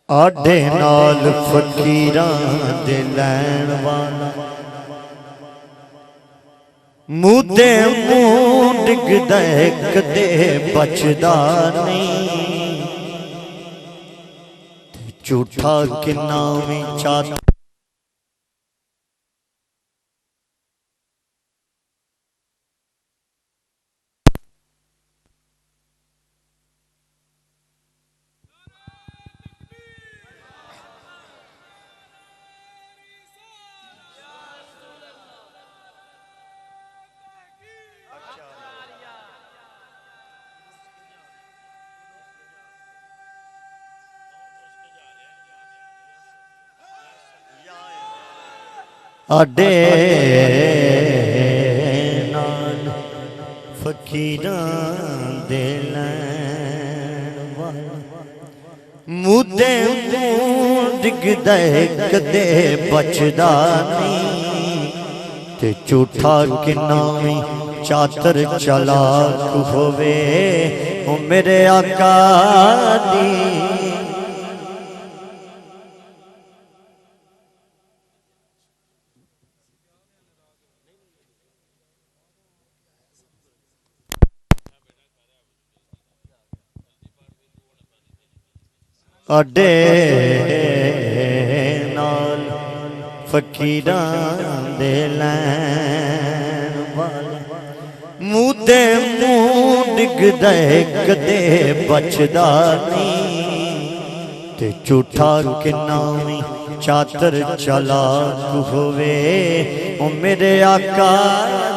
آڈے نال فقیراں دے لین والا مودے مون ڈگ دے کدے بچدا نہیں جھوٹا کنا وی چاہتا آڈے نال فقیراں دے لین والا مودے مون ڈگ دے کدے بچدا نہیں تے جھوٹا کنا وی چاتر چلاک ہووے او میرے آقا دی آڈے نال فقیراں دے لین والا مودے مون ڈگ دے کدے بچدا نہیں تے جھوٹا کنا وی چاتر چلاک ہووے او میرے آقا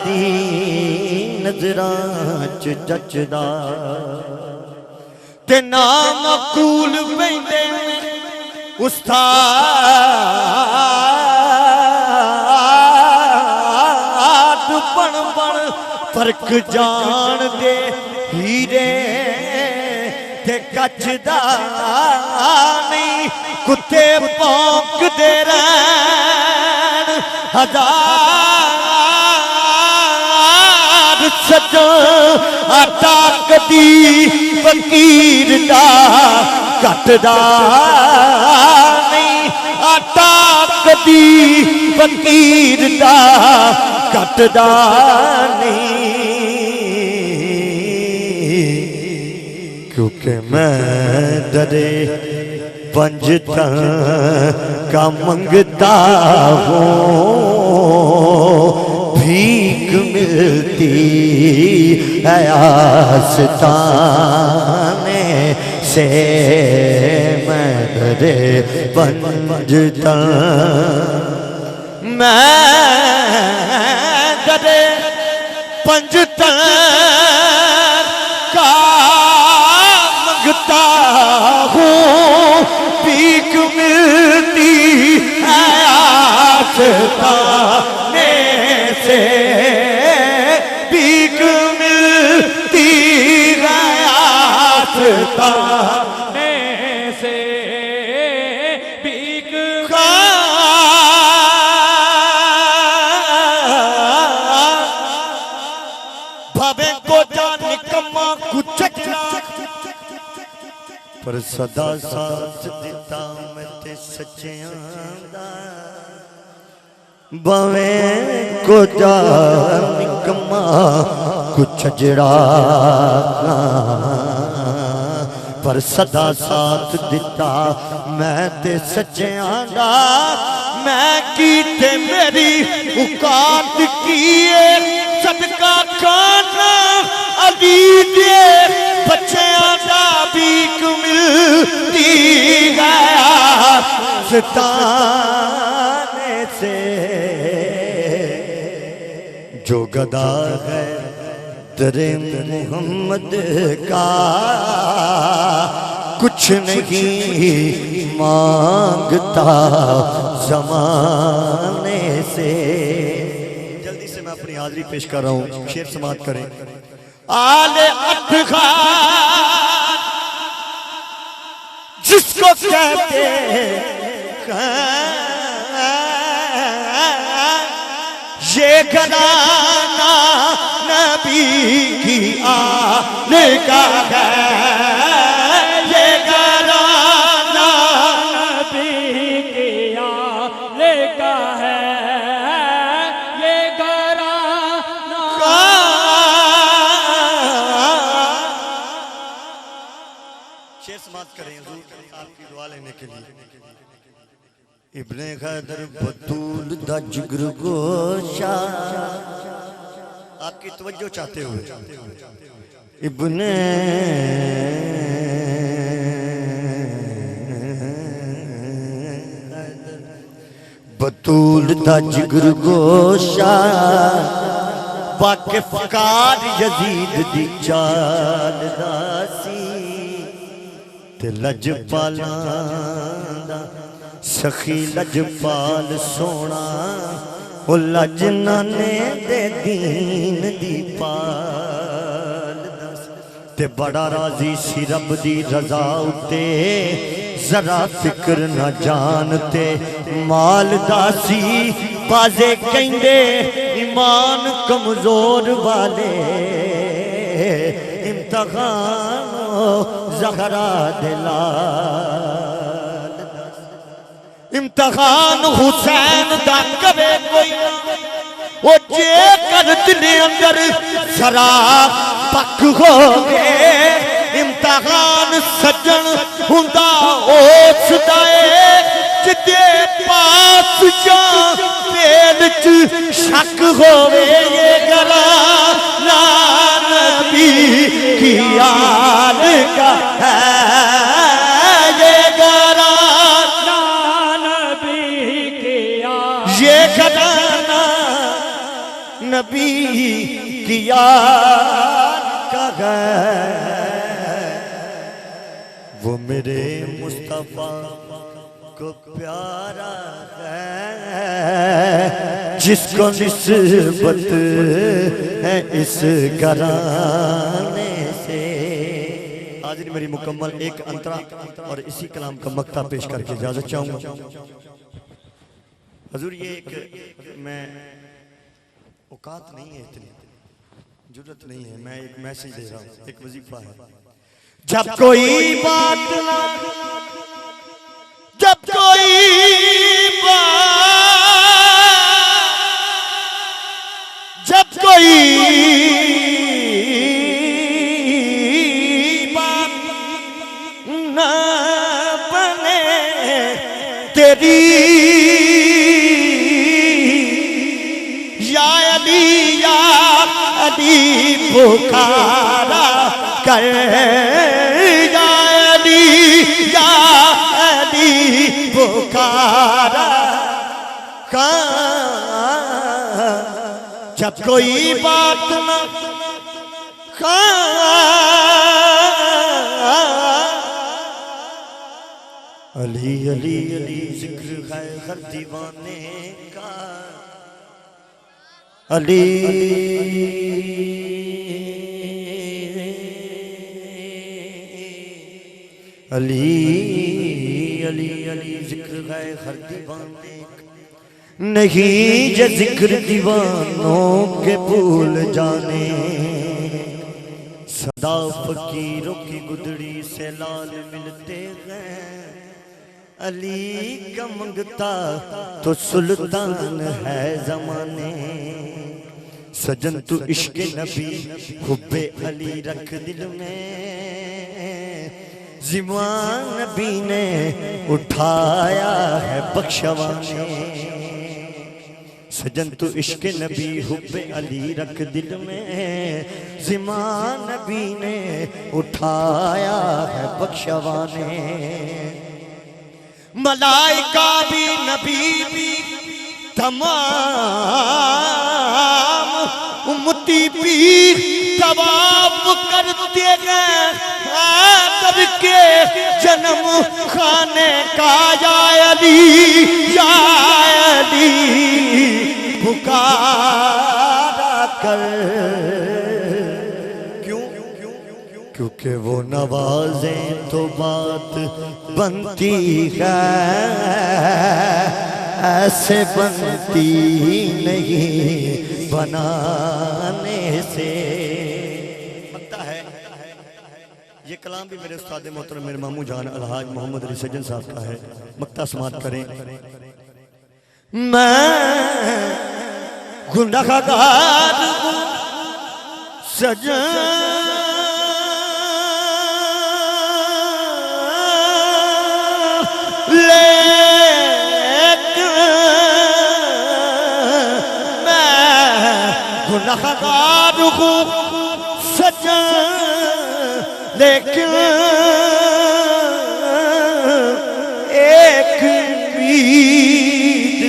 دی نظراں چ جچدا تے نام مقبول ویندے استاد بن بن فرق جان دے ہیرے تے کچھ دا نہیں کتے پونک دے رہن ہزار سجو آٹا کدی فقیر دا کٹدا نہیں آٹا کدی فقیر دا کٹدا نہیں کیونکہ میں درے پنجتاں کا منگتا ہوں بھیک ملتی ہے آستانے سے میں درے پنجتاں میں درے پنجتاں کا منگتا ہوں بھیک ملتی ہے آستانے سے بھیک ملتی ہے آستانے سے بھیک بھاوے کو جان نکما کچکنا پر صدا ساتھ دیتا میں تے سچیاں دا باویں کو جان نکما کچھ جڑا پر صدا ساتھ دیتا میں تے سچیاں دا میں کیتے میری اوقات کیے صدقہ کھانا علی دے بچیاں دا بھیک ملتی گیا ستانے سے جو گدا ہے در محمد کا کچھ نہیں مانگتا زمانے سے جلدی سے میں اپنی حاضری پیش کر رہا ہوں شعر سماعت کریں آل اتخار جس کو کہتے یہ گھرانہ نبی کی آل کا ہے، یہ گھرانہ نبی کی آل کا ہے، یہ گھرانہ شیر سماعت کریں حضور آپ کی دعا لینے کے لیے۔ ابن حیدر بطول دا جگر گوشا، آپ کی توجہ چاہتے ہوئے ابن بطول دا جگر گوشا، واقف کار یزید دی چال داسی، تے لج پالاں سخی لجپال سونا، وہ لج نانے دے دین دی پال دس، تے بڑا راضی سی رب دی رضا اتے، ذرا فکر نہ جانتے مال داسی، بازے کہندے ایمان کمزور والے، امتحان زہرا دلال، امتحان حسین دا کرے کوئی، وہ جے کر دل اندر ذرا پک ہو گئے، امتحان سجن ہوندا اس دائے، جدے پاس جان پیل چ شک ہوئے، یہ گھرانہ نبی کی آل کا ہے، یہ گھرانہ نبی کی آل کا ہے، وہ میرے مصطفیٰ کو پیارا ہے، جس کو نسبت ہے اس گھرانے سے۔ حاضر میری مکمل ایک انترا اور اسی کلام کا مقطع پیش کر کے اجازت چاہوں گا۔ حضور یہ ایک میں اوقات نہیں ہے، اتنی جرت نہیں ہے، میں ایک میسیج دے رہا ہوں، ایک وظیفہ ہے۔ جب کوئی بات نہ، جب کوئی بات، جب کوئی بات نہ بنے تیری، پکارا کر، یا علی یا علی پکارا کر، جب کوئی بات نہ علی علی علی ذکر ہے ہر دیوانے کا، علی علی علی علی ذکر ہے ہر دیوانے کا، نہیں یہ ذکر دیوانوں کے بھول جانے، صدا فقیروں کی گدڑی سے لال ملتے ہیں، علی کا منگتا تو سلطان ہے زمانے، سجن تو عشق نبی حب علی رکھ دل میں، زمان نبی نے اٹھایا ہے بخشوانے، سجن تو عشق نبی حب علی رکھ دل میں، زمان نبی نے اٹھایا ہے بخشوانے، ملائکہ بھی نبی بھی تمام امتی بھی طواف کرتے ہیں، کر کے جنم خانے کا، یا علی پکارا کر، کیوں؟ کیونکہ وہ نوازیں تو بات بنتی ہے ایسے بنتی نہیں بنانے سے. لگتا ہے یہ کلام بھی میرے استاد محترم میرے ماموں جان الحاج محمد علی سجن صاحب کا ہے. مقطع سماعت کریں. میں گناہ گار سجن گناہگار ہوں سجن لیکن ایک امید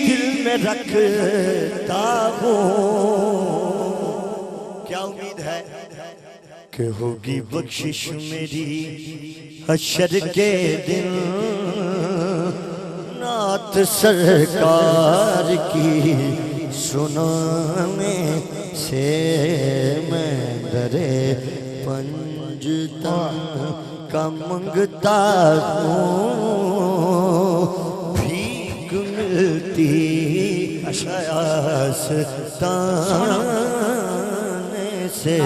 دل میں رکھتا ہوں. کیا امید ہے کہ ہوگی بخشش میری حشر کے دن نعت سرکار کی سنانے سے میں درے پنجتن کا منگتا ہوں. بھیک ملتی آستانے سے